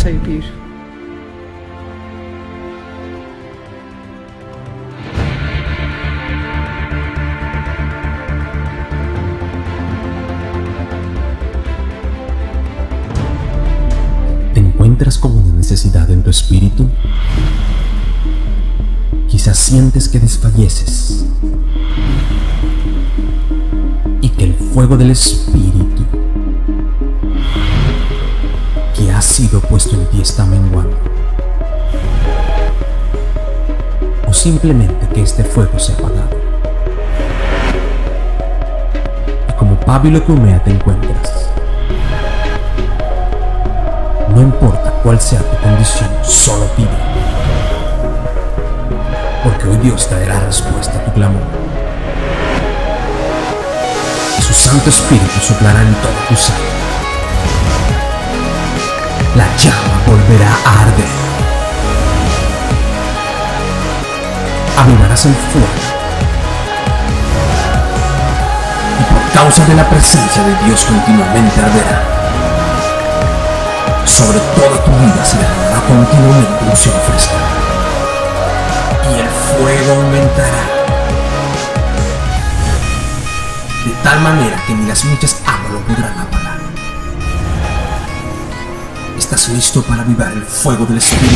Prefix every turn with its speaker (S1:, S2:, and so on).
S1: a vivir.
S2: ¿Te encuentras con una necesidad en tu espíritu? Quizás sientes que desfalleces y que el fuego del espíritu que ha sido puesto en ti está menguando, o simplemente que este fuego se ha apagado y como pábilo que humea te encuentras. No importa cuál sea tu condición, solo pide, porque hoy Dios traerá respuesta a tu clamor y su Santo Espíritu soplará en todo tu ser. La llama volverá a arder. Avivarás el fuego y por causa de la presencia de Dios continuamente arderá. Sobre toda tu vida se derramará continuamente unción fresca y el fuego aumentará de tal manera que ni las muchas aguas lo podrán apagar. ¿Estás listo para avivar el fuego del Espíritu?